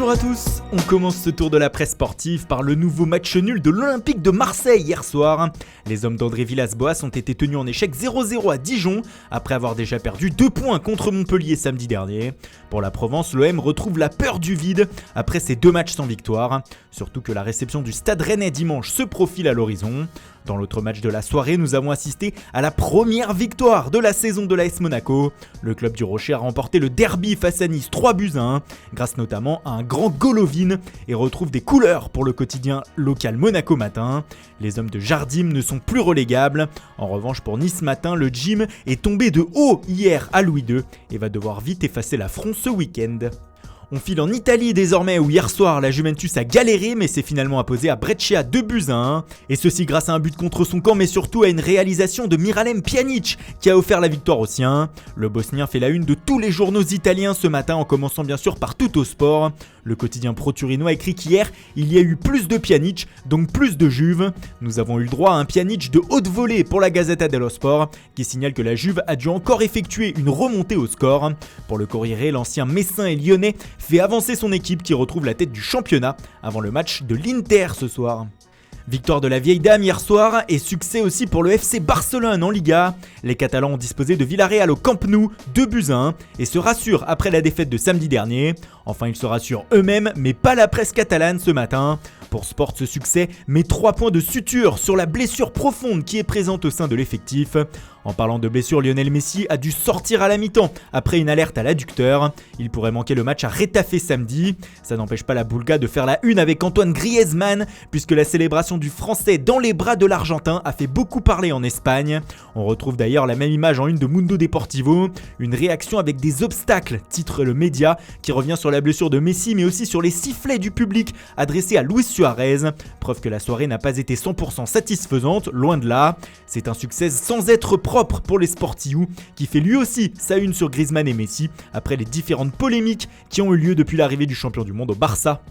Bonjour à tous, on commence ce tour de la presse sportive par le nouveau match nul de l'Olympique de Marseille hier soir. Les hommes d'André Villas-Boas ont été tenus en échec 0-0 à Dijon, après avoir déjà perdu 2 points contre Montpellier samedi dernier. Pour la Provence, l'OM retrouve la peur du vide après ses 2 matchs sans victoire, surtout que la réception du Stade Rennais dimanche se profile à l'horizon. Dans l'autre match de la soirée, nous avons assisté à la première victoire de la saison de l'AS Monaco. Le club du Rocher a remporté le derby face à Nice 3-1, grâce notamment à un grand Golovin, et retrouve des couleurs pour le quotidien local Monaco Matin. Les hommes de Jardim ne sont plus relégables. En revanche, pour Nice Matin, le gym est tombé de haut hier à Louis II et va devoir vite effacer l'affront ce week-end. On file en Italie désormais où hier soir la Juventus a galéré mais s'est finalement imposée à Brescia 2-1. Et ceci grâce à un but contre son camp mais surtout à une réalisation de Miralem Pjanic qui a offert la victoire aux siens. Le Bosnien fait la une de tous les journaux italiens ce matin en commençant bien sûr par Tuttosport. Le quotidien pro-turino a écrit qu'hier il y a eu plus de Pjanic, donc plus de Juve. Nous avons eu le droit à un Pjanic de haute volée pour la Gazzetta dello Sport qui signale que la Juve a dû encore effectuer une remontée au score. Pour le Corriere, l'ancien Messin et Lyonnais fait avancer son équipe qui retrouve la tête du championnat avant le match de l'Inter ce soir. Victoire de la vieille dame hier soir et succès aussi pour le FC Barcelone en Liga. Les Catalans ont disposé de Villarreal au Camp Nou 2-1 et se rassurent après la défaite de samedi dernier. Enfin, ils se rassurent eux-mêmes, mais pas la presse catalane ce matin. Pour Sport, ce succès met 3 points de suture sur la blessure profonde qui est présente au sein de l'effectif. En parlant de blessure, Lionel Messi a dû sortir à la mi-temps après une alerte à l'adducteur. Il pourrait manquer le match à Retafe samedi. Ça n'empêche pas la Boulga de faire la une avec Antoine Griezmann, puisque la célébration du Français dans les bras de l'Argentin a fait beaucoup parler en Espagne. On retrouve d'ailleurs la même image en une de Mundo Deportivo. Une réaction avec des obstacles, titre le média, qui revient sur la blessure de Messi mais aussi sur les sifflets du public adressés à Luis Suarez. Preuve que la soirée n'a pas été 100% satisfaisante, loin de là. C'est un succès sans être propre pour les Sportiou, qui fait lui aussi sa une sur Griezmann et Messi après les différentes polémiques qui ont eu lieu depuis l'arrivée du champion du monde au Barça.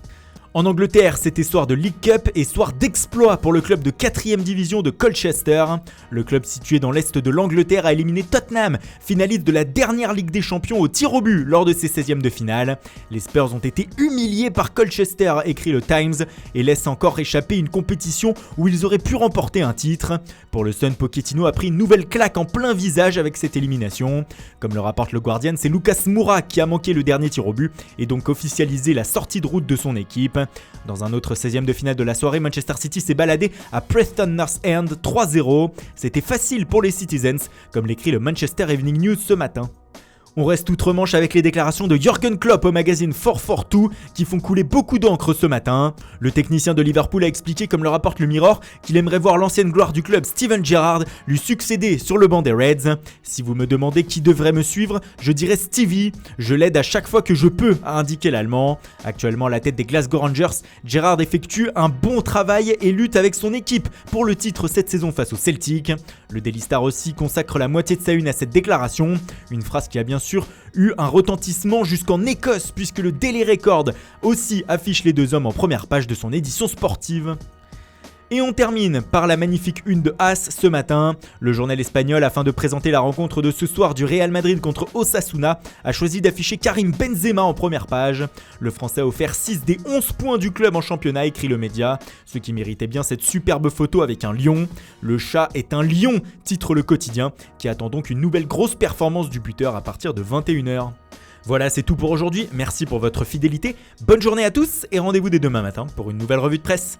En Angleterre, c'était soir de League Cup et soir d'exploit pour le club de 4ème division de Colchester. Le club situé dans l'est de l'Angleterre a éliminé Tottenham, finaliste de la dernière Ligue des Champions au tir au but lors de ses 16e de finale. Les Spurs ont été humiliés par Colchester, écrit le Times, et laissent encore échapper une compétition où ils auraient pu remporter un titre. Pour le Sun, Pochettino a pris une nouvelle claque en plein visage avec cette élimination. Comme le rapporte le Guardian, c'est Lucas Moura qui a manqué le dernier tir au but et donc officialisé la sortie de route de son équipe. Dans un autre 16e de finale de la soirée, Manchester City s'est baladé à Preston North End 3-0. C'était facile pour les Citizens, comme l'écrit le Manchester Evening News ce matin. On reste outre-Manche avec les déclarations de Jürgen Klopp au magazine 442 qui font couler beaucoup d'encre ce matin. Le technicien de Liverpool a expliqué, comme le rapporte le Mirror, qu'il aimerait voir l'ancienne gloire du club Steven Gerrard lui succéder sur le banc des Reds. Si vous me demandez qui devrait me suivre, je dirais Stevie. Je l'aide à chaque fois que je peux, a indiqué l'Allemand. Actuellement à la tête des Glasgow Rangers, Gerrard effectue un bon travail et lutte avec son équipe pour le titre cette saison face au Celtic. Le Daily Star aussi consacre la moitié de sa une à cette déclaration, une phrase qui a bien sûr eu un retentissement jusqu'en Écosse puisque le Daily Record aussi affiche les deux hommes en première page de son édition sportive. Et on termine par la magnifique une de AS ce matin. Le journal espagnol, afin de présenter la rencontre de ce soir du Real Madrid contre Osasuna, a choisi d'afficher Karim Benzema en première page. Le Français a offert 6 des 11 points du club en championnat, écrit le média, ce qui méritait bien cette superbe photo avec un lion. Le chat est un lion, titre le quotidien, qui attend donc une nouvelle grosse performance du buteur à partir de 21h. Voilà, c'est tout pour aujourd'hui. Merci pour votre fidélité. Bonne journée à tous et rendez-vous dès demain matin pour une nouvelle revue de presse.